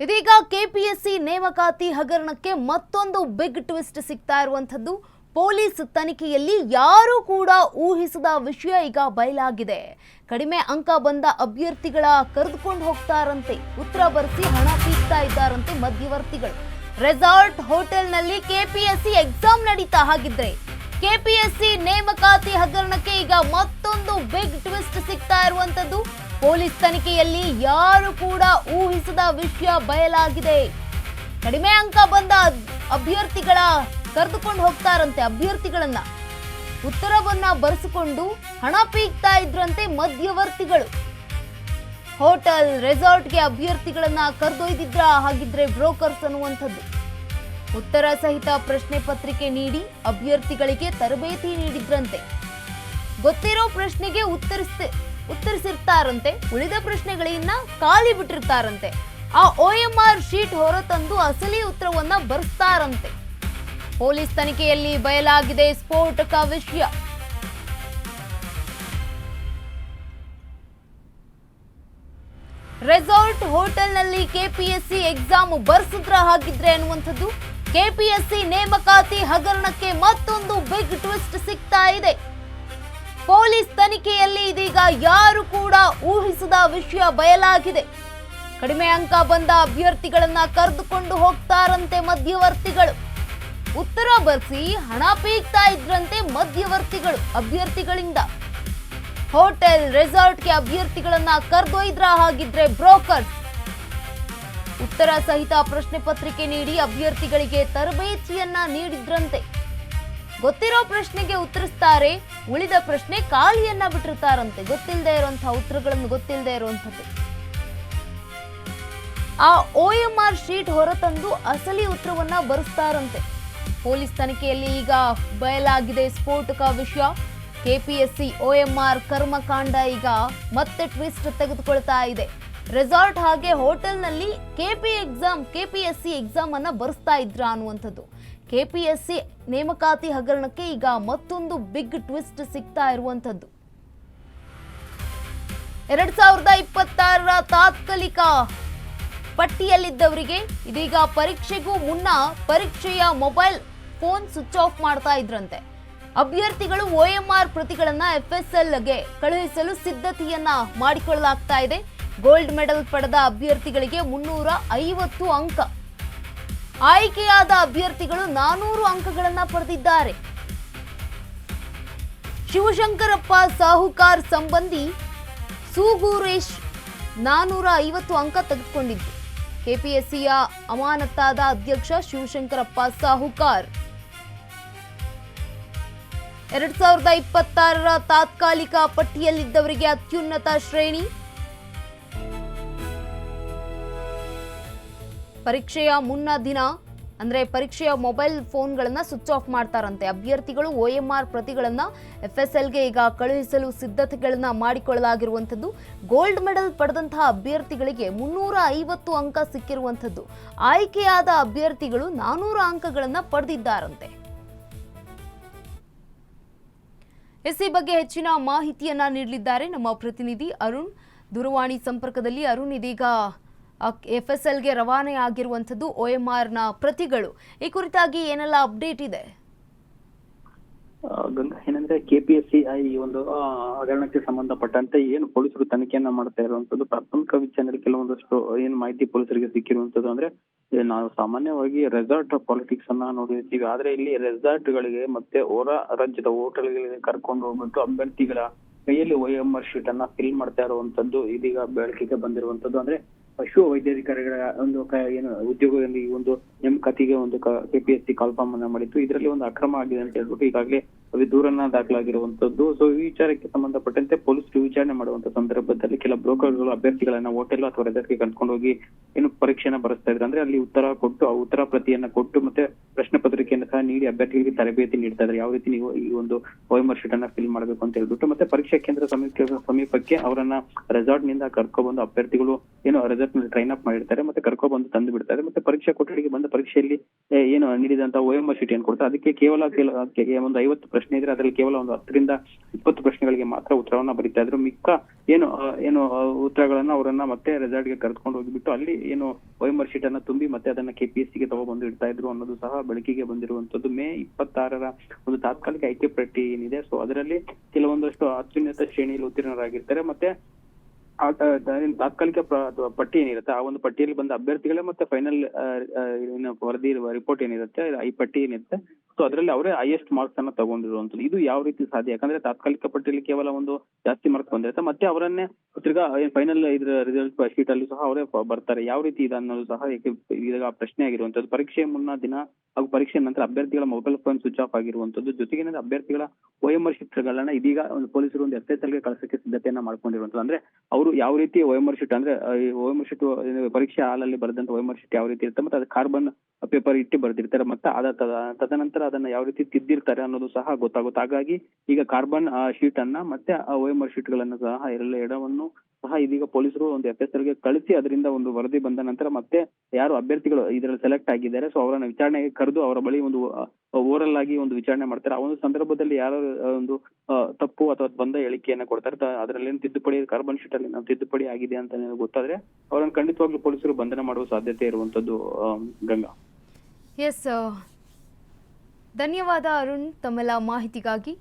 ಇದೀಗ ಕೆಪಿಎಸ್ಸಿ ನೇಮಕಾತಿ ಹಗರಣಕ್ಕೆ ಮತ್ತೊಂದು ಬಿಗ್ ಟ್ವಿಸ್ಟ್ ಸಿಗ್ತಾ ಇರುವಂತದ್ದು. ಪೊಲೀಸ್ ತನಿಖೆಯಲ್ಲಿ ಯಾರು ಕೂಡ ಊಹಿಸದ ವಿಷಯ ಈಗ ಬಯಲಾಗಿದೆ. ಕಡಿಮೆ ಅಂಕ ಬಂದ ಅಭ್ಯರ್ಥಿಗಳ ಕರೆದುಕೊಂಡು ಹೋಗ್ತಾರಂತೆ, ಉತ್ತರ ಬರೆಸಿ ಹಣ ಪೀಕ್ತಾ ಇದ್ದಾರಂತೆ ಮಧ್ಯವರ್ತಿಗಳು. ರೆಸಾರ್ಟ್ ಹೋಟೆಲ್ನಲ್ಲಿ ಕೆಪಿಎಸ್ಸಿ ಎಕ್ಸಾಮ್ ನಡೀತಾ ಹಾಗಿದ್ರೆ ಕೆಪಿಎಸ್ಸಿ ನೇಮಕಾತಿ ಹಗರಣಕ್ಕೆ ಈಗ ಮತ್ತೊಂದು ಬಿಗ್ ಟ್ವಿಸ್ಟ್ ಸಿಗ್ತಾ ಇರುವಂತದ್ದು. ಪೊಲೀಸ್ ತನಿಖೆಯಲ್ಲಿ ಯಾರು ಕೂಡ ಊಹಿಸದ ವಿಷಯ ಬಯಲಾಗಿದೆ. ಕಡಿಮೆ ಅಂಕ ಬಂದ ಅಭ್ಯರ್ಥಿಗಳ ಕರೆದುಕೊಂಡು ಹೋಗ್ತಾರಂತೆ, ಅಭ್ಯರ್ಥಿಗಳನ್ನ ಉತ್ತರವನ್ನ ಬರೆಸಿಕೊಂಡು ಹಣ ಪೀಕ್ತಾ ಇದ್ರಂತೆ ಮಧ್ಯವರ್ತಿಗಳು. ಹೋಟೆಲ್ ರೆಸಾರ್ಟ್ಗೆ ಅಭ್ಯರ್ಥಿಗಳನ್ನ ಕರೆದೊಯ್ದಿದ್ರ ಹಾಗಿದ್ರೆ ಬ್ರೋಕರ್ಸ್ ಅನ್ನುವಂಥದ್ದು. ಉತ್ತರ ಸಹಿತ ಪ್ರಶ್ನೆ ಪತ್ರಿಕೆ ನೀಡಿ ಅಭ್ಯರ್ಥಿಗಳಿಗೆ ತರಬೇತಿ ನೀಡಿದ್ರಂತೆ. ಗೊತ್ತಿರೋ ಪ್ರಶ್ನೆಗೆ ಉತ್ತರಿಸಿರ್ತಾರಂತೆ, ಉಳಿದ ಪ್ರಶ್ನೆಗಳನ್ನ ಖಾಲಿ ಬಿಟ್ಟಿರ್ತಾರಂತೆ. ಆ OMR ಶೀಟ್ ಹೊರತಂದು ಅಸಲಿ ಉತ್ತರವನ್ನ ಬರೆಸ್ತಾರಂತೆ. ಪೊಲೀಸ್ ತನಿಖೆಯಲ್ಲಿ ಬಯಲಾಗಿದೆ ಸ್ಫೋಟಕ ವಿಷಯ. ರೆಸಾರ್ಟ್ ಹೋಟೆಲ್ನಲ್ಲಿ ಕೆಪಿಎಸ್ಸಿ ಎಕ್ಸಾಮ್ ಬರ್ಸಿದ್ರ ಹಾಗಿದ್ರೆ ಅನ್ನುವಂಥದ್ದು. ಕೆಪಿಎಸ್ಸಿ ನೇಮಕಾತಿ ಹಗರಣಕ್ಕೆ ಮತ್ತೊಂದು ಬಿಗ್ ಟ್ವಿಸ್ಟ್ ಸಿಗ್ತಾ ಇದೆ. ಪೊಲೀಸ್ ತನಿಖೆಯಲ್ಲಿ ಇದೀಗ ಯಾರು ಕೂಡ ಊಹಿಸದ ವಿಷಯ ಬಯಲಾಗಿದೆ. ಕಡಿಮೆ ಅಂಕ ಬಂದ ಅಭ್ಯರ್ಥಿಗಳನ್ನ ಕರೆದುಕೊಂಡು ಹೋಗ್ತಾರಂತೆ ಮಧ್ಯವರ್ತಿಗಳು. ಉತ್ತರ ಬರೆಸಿ ಹಣ ಪೀಕ್ತಾ ಇದ್ರಂತೆ ಮಧ್ಯವರ್ತಿಗಳು ಅಭ್ಯರ್ಥಿಗಳಿಂದ. ಹೋಟೆಲ್ ರೆಸಾರ್ಟ್ಗೆ ಅಭ್ಯರ್ಥಿಗಳನ್ನ ಕರೆದೊಯ್ದ್ರ ಹಾಗಿದ್ರೆ ಬ್ರೋಕರ್ಸ್. ಉತ್ತರ ಸಹಿತ ಪ್ರಶ್ನೆ ಪತ್ರಿಕೆ ನೀಡಿ ಅಭ್ಯರ್ಥಿಗಳಿಗೆ ತರಬೇತಿಯನ್ನ ನೀಡಿದ್ರಂತೆ. ಗೊತ್ತಿರೋ ಪ್ರಶ್ನೆಗೆ ಉತ್ತರಿಸ್ತಾರೆ, ಉಳಿದ ಪ್ರಶ್ನೆ ಖಾಲಿಯನ್ನ ಬಿಟ್ಟಿರ್ತಾರಂತೆ. ಗೊತ್ತಿಲ್ಲದೆ ಇರುವಂತಹ ಉತ್ತರಗಳನ್ನು ಗೊತ್ತಿಲ್ಲದೆ ಇರುವಂಥದ್ದು. ಆ OMR ಶೀಟ್ ಹೊರತಂದು ಅಸಲಿ ಉತ್ತರವನ್ನ ಬರೆಸ್ತಾರಂತೆ. ಪೊಲೀಸ್ ತನಿಖೆಯಲ್ಲಿ ಈಗ ಬಯಲಾಗಿದೆ ಸ್ಫೋಟಕ ವಿಷಯ. ಕೆಪಿಎಸ್ಸಿ OMR ಕರ್ಮಕಾಂಡ ಈಗ ಮತ್ತೆ ಟ್ವಿಸ್ಟ್ ತೆಗೆದುಕೊಳ್ತಾ ಇದೆ. ರೆಸಾರ್ಟ್ ಹಾಗೆ ಹೋಟೆಲ್ನಲ್ಲಿ ಕೆಪಿಎಸ್ಸಿ ಎಕ್ಸಾಮ್ ಅನ್ನ ಬರೆಸ್ತಾ ಇದ್ರ ಅನ್ನುವಂಥದ್ದು. ಕೆಪಿಎಸ್ಸಿ ನೇಮಕಾತಿ ಹಗರಣಕ್ಕೆ ಈಗ ಮತ್ತೊಂದು ಬಿಗ್ ಟ್ವಿಸ್ಟ್ ಸಿಗ್ತಾ ಇರುವಂತದ್ದು. 2026ರ ತಾತ್ಕಾಲಿಕ ಪಟ್ಟಿಯಲ್ಲಿದ್ದವರಿಗೆ ಇದೀಗ ಪರೀಕ್ಷೆಗೂ ಮುನ್ನ ಪರೀಕ್ಷೆಯ ಮೊಬೈಲ್ ಫೋನ್ ಸ್ವಿಚ್ ಆಫ್ ಮಾಡ್ತಾ ಇದ್ರಂತೆ. ಅಭ್ಯರ್ಥಿಗಳು OMR ಪ್ರತಿಗಳನ್ನ FSLಗೆ ಕಳುಹಿಸಲು ಸಿದ್ಧತೆಯನ್ನ ಮಾಡಿಕೊಳ್ಳಲಾಗ್ತಾ ಇದೆ. ಗೋಲ್ಡ್ ಮೆಡಲ್ ಪಡೆದ ಅಭ್ಯರ್ಥಿಗಳಿಗೆ 350 ಅಂಕ, ಆಯ್ಕೆಯಾದ ಅಭ್ಯರ್ಥಿಗಳು 400 ಅಂಕಗಳನ್ನ ಪಡೆದಿದ್ದಾರೆ. ಶಿವಶಂಕರಪ್ಪ ಸಾಹುಕಾರ್ ಸಂಬಂಧಿ ಸೂಗೂರೇಶ್ 450 ಅಂಕ ತೆಗೆದುಕೊಂಡಿದ್ದು. ಕೆಪಿಎಸ್ಸಿಯ ಅಮಾನತಾದ ಅಧ್ಯಕ್ಷ ಶಿವಶಂಕರಪ್ಪ ಸಾಹುಕಾರ್ 2026ರ ತಾತ್ಕಾಲಿಕ ಪಟ್ಟಿಯಲ್ಲಿದ್ದವರಿಗೆ ಅತ್ಯುನ್ನತ ಶ್ರೇಣಿ. ಪರೀಕ್ಷೆಯ ಮುನ್ನ ದಿನ ಅಂದ್ರೆ ಪರೀಕ್ಷೆಯ ಮೊಬೈಲ್ ಫೋನ್ಗಳನ್ನ ಸ್ವಿಚ್ ಆಫ್ ಮಾಡ್ತಾರಂತೆ. ಅಭ್ಯರ್ಥಿಗಳು OMR ಪ್ರತಿಗಳನ್ನ FSLಗೆ ಈಗ ಕಳುಹಿಸಲು ಸಿದ್ಧತೆಗಳನ್ನ ಮಾಡಿಕೊಳ್ಳಲಾಗಿರುವಂಥದ್ದು. ಗೋಲ್ಡ್ ಮೆಡಲ್ ಪಡೆದಂತಹ ಅಭ್ಯರ್ಥಿಗಳಿಗೆ 350 ಅಂಕ ಸಿಕ್ಕಿರುವಂಥದ್ದು. ಆಯ್ಕೆಯಾದ ಅಭ್ಯರ್ಥಿಗಳು 400 ಅಂಕಗಳನ್ನ ಪಡೆದಿದ್ದಾರಂತೆ. ಈ ಬಗ್ಗೆ ಹೆಚ್ಚಿನ ಮಾಹಿತಿಯನ್ನ ನೀಡಲಿದ್ದಾರೆ ನಮ್ಮ ಪ್ರತಿನಿಧಿ ಅರುಣ್. ದೂರವಾಣಿ ಸಂಪರ್ಕದಲ್ಲಿ ಅರುಣ್, ಇದೀಗ FSLಗೆ ರವಾನೆ ಆಗಿರುವಂಥದ್ದು OMRನ ಪ್ರತಿಗಳು, ಈ ಕುರಿತಾಗಿ ಏನೆಲ್ಲ ಅಪ್ಡೇಟ್ ಇದೆ? ಗಂಗಾ, ಏನಂದ್ರೆ ಕೆಪಿಎಸ್ಸಿ ಈ ಒಂದು ಹಗರಣಕ್ಕೆ ಸಂಬಂಧಪಟ್ಟಂತೆ ಏನು ಪೊಲೀಸರು ತನಿಖೆಯನ್ನ ಮಾಡ್ತಾ ಇರುವಂತದ್ದು, ಪ್ರಾಥಮಿಕ ವಿಚಾರಣೆಯಲ್ಲಿ ಕೆಲವೊಂದಷ್ಟು ಏನು ಮಾಹಿತಿ ಪೊಲೀಸರಿಗೆ ಸಿಕ್ಕಿರುವಂತದ್ದು ಅಂದ್ರೆ ನಾವು ಸಾಮಾನ್ಯವಾಗಿ ರೆಸಾರ್ಟ್ ಪಾಲಿಟಿಕ್ಸ್ ಅನ್ನ ನೋಡಿರ್ತೀವಿ. ಆದ್ರೆ ಇಲ್ಲಿ ರೆಸಾರ್ಟ್ ಗಳಿಗೆ ಮತ್ತೆ ಹೊರ ರಾಜ್ಯದ ಹೋಟೆಲ್ಗಳಿಗೆ ಕರ್ಕೊಂಡು ಹೋಗ್ಬಿಟ್ಟು ಅಭ್ಯರ್ಥಿಗಳ ಕೈಯಲ್ಲಿ OMR ಶೀಟ್ ಅನ್ನ ಫಿಲ್ ಮಾಡ್ತಾ ಇರುವಂತದ್ದು ಇದೀಗ ಬೆಳಕಿಗೆ ಬಂದಿರುವಂತದ್ದು. ಅಂದ್ರೆ ಪಶು ವೈದ್ಯಾಧಿಕಾರಿಗಳ ಒಂದು ಏನು ಉದ್ಯೋಗದಲ್ಲಿ ಈ ಒಂದು ನೇಮಕಾತಿಗೆ ಒಂದು ಕೆಪಿಎಸ್ಸಿ ಕಾಲ್ಫಾರ್ಮ್ ಅನ್ನ ಮಾಡಿತ್ತು. ಇದರಲ್ಲಿ ಒಂದು ಅಕ್ರಮ ಆಗಿದೆ ಅಂತ ಹೇಳ್ಬಿಟ್ಟು ಈಗಾಗಲೇ ದೂರನ್ನ ದಾಖಲಾಗಿರುವಂತದ್ದು. ಸೊ ಈ ವಿಚಾರಕ್ಕೆ ಸಂಬಂಧಪಟ್ಟಂತೆ ಪೊಲೀಸರು ವಿಚಾರಣೆ ಮಾಡುವಂತ ಸಂದರ್ಭದಲ್ಲಿ ಕೆಲ ಬ್ರೋಕರ್ಗಳು ಅಭ್ಯರ್ಥಿಗಳನ್ನ ಹೋಟೆಲ್ ಅಥವಾ ರೆಸಾರ್ಟ್ಗೆ ಕರ್ಕೊಂಡು ಹೋಗಿ ಏನು ಪರೀಕ್ಷೆಯನ್ನ ಬರೆಸ್ತಾ ಇದ್ರು. ಅಂದ್ರೆ ಅಲ್ಲಿ ಉತ್ತರ ಕೊಟ್ಟು ಆ ಉತ್ತರ ಪ್ರತಿಯನ್ನ ಕೊಟ್ಟು ಮತ್ತೆ ಪ್ರಶ್ನೆ ಪತ್ರಿಕೆಯನ್ನು ಸಹ ನೀಡಿ ಅಭ್ಯರ್ಥಿಗಳಿಗೆ ತರಬೇತಿ ನೀಡ್ತಾ ಇದ್ದಾರೆ. ಯಾವ ರೀತಿ ನೀವು ಈ ಒಂದು OMR ಶೀಟ್ ಅನ್ನ ಫಿಲ್ ಮಾಡಬೇಕು ಅಂತ ಹೇಳ್ಬಿಟ್ಟು ಮತ್ತೆ ಪರೀಕ್ಷಾ ಕೇಂದ್ರ ಸಮೀಪಕ್ಕೆ ಅವರನ್ನ ರೆಸಾರ್ಟ್ ನಿಂದ ಕರ್ಕೊಬಂದು ಅಭ್ಯರ್ಥಿಗಳು ಏನು ರೆಸಾರ್ಟ್ ನಲ್ಲಿ ಟ್ರೈನ್ ಅಪ್ ಮಾಡಿರ್ತಾರೆ, ಮತ್ತೆ ಕರ್ಕೊಬಂದು ತಂದು ಬಿಡ್ತಾರೆ. ಮತ್ತೆ ಪರೀಕ್ಷಾ ಕೊಠಡಿಗೆ ಬಂದ ಪರೀಕ್ಷೆಯಲ್ಲಿ ಏನು ನೀಡಿದಂತ OMR ಶೀಟ್ ಏನ್ ಕೊಡ್ತಾರೆ ಅದಕ್ಕೆ ಕೇವಲ ಒಂದು 50 ಪ್ರಶ್ನೆ ಇದ್ರೆ ಅದರಲ್ಲಿ ಕೇವಲ ಒಂದು 10ರಿಂದ 20 ಪ್ರಶ್ನೆಗಳಿಗೆ ಮಾತ್ರ ಉತ್ತರವನ್ನ ಬರೀತಾ ಇದ್ರು. ಮಿಕ್ಕ ಏನು ಉತ್ತರಗಳನ್ನ ಅವರನ್ನ ಮತ್ತೆ ರೆಸಾರ್ಟ್ ಗೆ ಕರ್ಕೊಂಡು ಹೋಗಿಬಿಟ್ಟು ಅಲ್ಲಿ ಏನು OMR ಶೀಟ್ ಅನ್ನ ತುಂಬಿ ಮತ್ತೆ ಅದನ್ನ KPSC ಗೆ ತಗೊಬಂದು ಇಡ್ತಾ ಇದ್ರು ಅನ್ನೋದು ಸಹ ಬೆಳಕಿಗೆ ಬಂದಿರುವಂತದ್ದು. ಮೇ 26ರ ಒಂದು ತಾತ್ಕಾಲಿಕ ಆಯ್ಕೆ ಪಟ್ಟಿ ಏನಿದೆ, ಸೊ ಅದರಲ್ಲಿ ಕೆಲವೊಂದಷ್ಟು ಅತ್ಯುನ್ನತ ಶ್ರೇಣಿಯಲ್ಲಿ ಉತ್ತೀರ್ಣರಾಗಿರ್ತಾರೆ. ಮತ್ತೆ ತಾತ್ಕಾಲಿಕ ಪಟ್ಟಿ ಏನಿರುತ್ತೆ, ಆ ಒಂದು ಪಟ್ಟಿಯಲ್ಲಿ ಬಂದ ಅಭ್ಯರ್ಥಿಗಳೇ ಮತ್ತೆ ಫೈನಲ್ ವರದಿ ರಿಪೋರ್ಟ್ ಏನಿರುತ್ತೆ, ಈ ಪಟ್ಟಿ ಏನಿರುತ್ತೆ, ಸೊ ಅದರಲ್ಲಿ ಅವರೇ ಹೈಯೆಸ್ಟ್ ಮಾರ್ಕ್ಸ್ ಅನ್ನ ತಗೊಂಡಿರುವಂತದ್ದು. ಇದು ಯಾವ ರೀತಿ ಸಾಧ್ಯ? ಯಾಕಂದ್ರೆ ತಾತ್ಕಾಲಿಕ ಪಟ್ಟಿಯಲ್ಲಿ ಕೇವಲ ಒಂದು ಜಾಸ್ತಿ ಮಾರ್ಕ್ಸ್ ಬಂದಿರುತ್ತೆ, ಮತ್ತೆ ಅವರನ್ನೇ ತಿರ್ಗಾ ಫೈನಲ್ ಇದ್ರ ರಿಸಲ್ಟ್ ಶೀಟ್ ಅಲ್ಲಿ ಸಹ ಅವರೇ ಬರ್ತಾರೆ. ಯಾವ ರೀತಿ ಇದೆ ಅನ್ನೋದು ಸಹ ಈಗ ಪ್ರಶ್ನೆ ಆಗಿರುವಂತದ್ದು. ಪರೀಕ್ಷೆ ಮುನ್ನ ದಿನ ಹಾಗೂ ಪರೀಕ್ಷೆ ನಂತರ ಅಭ್ಯರ್ಥಿಗಳ ಮೊಬೈಲ್ ಫೋನ್ ಸ್ವಿಚ್ ಆಫ್ ಆಗಿರುವಂತದ್ದು. ಜೊತೆಗೆ ಅಭ್ಯರ್ಥಿಗಳ OMR ಶೀಟ್ಗಳನ್ನ ಇದೀಗ ಒಂದು ಪೊಲೀಸರು ಒಂದು SSL ಗೆ ಕಳಿಸಕ್ಕೆ ಸಿದ್ಧತೆಯನ್ನ ಮಾಡ್ಕೊಂಡಿರುವಂತದ್ದು. ಅಂದ್ರೆ ಅವರು ಯಾವ ರೀತಿ OMR ಶೀಟ್ ಅಂದ್ರೆ OMR ಶೀಟ್ ಪರೀಕ್ಷೆ ಹಾಲಲ್ಲಿ ಬರೆದಂತ OMR ಶೀಟ್ ಯಾವ ರೀತಿ ಇರುತ್ತೆ, ಮತ್ತೆ ಅದು ಕಾರ್ಬನ್ ಪೇಪರ್ ಇಟ್ಟು ಬರ್ದಿರ್ತಾರೆ, ಮತ್ತೆ ತದನಂತರ ಅದನ್ನ ಯಾವ ರೀತಿ ತಿದ್ದಿರ್ತಾರೆ ಅನ್ನೋದು ಸಹ ಗೊತ್ತಾಗುತ್ತೆ. ಹಾಗಾಗಿ ಈಗ ಕಾರ್ಬನ್ ಶೀಟ್ ಅನ್ನ ಮತ್ತೆ OMR ಶೀಟ್ ಗಳನ್ನ ಸಹ ಎರಡವನ್ನು ಸಹ ಇದೀಗ ಪೊಲೀಸರು ಒಂದು FSL ಗೆ ಕಳಿಸಿ ಅದರಿಂದ ಒಂದು ವರದಿ ಬಂದ ನಂತರ ಮತ್ತೆ ಯಾರು ಅಭ್ಯರ್ಥಿಗಳು ಇದರಲ್ಲಿ ಸೆಲೆಕ್ಟ್ ಆಗಿದ್ದಾರೆ, ಸೊ ಅವರನ್ನ ವಿಚಾರಣೆಗೆ ಕರೆದು ಅವರ ಬಳಿ ಒಂದು ಓರಲ್ ಆಗಿ ಒಂದು ವಿಚಾರಣೆ ಮಾಡ್ತಾರೆ. ಆ ಒಂದು ಸಂದರ್ಭದಲ್ಲಿ ಯಾರು ಒಂದು ತಪ್ಪು ಅಥವಾ ಬಂದ ಹೇಳಿಕೆಯನ್ನ ಕೊಡ್ತಾರೆ, ಅದರಲ್ಲಿ ಏನು ತಿದ್ದುಪಡಿ ಕಾರ್ಬನ್ ಶೀಟ್ ಅಲ್ಲಿ ತಿದ್ದುಪಡಿ ಆಗಿದೆ ಅಂತ ಗೊತ್ತಾದ್ರೆ ಅವರನ್ನು ಖಂಡಿತವಾಗ್ಲೂ ಪೊಲೀಸರು ಬಂಧನ ಮಾಡುವ ಸಾಧ್ಯತೆ ಇರುವಂತದ್ದು. ಗಂಗಾ. ಎಸ್, ಧನ್ಯವಾದ ಅರುಣ್ ತಮ್ಮೆಲ್ಲ ಮಾಹಿತಿಗಾಗಿ.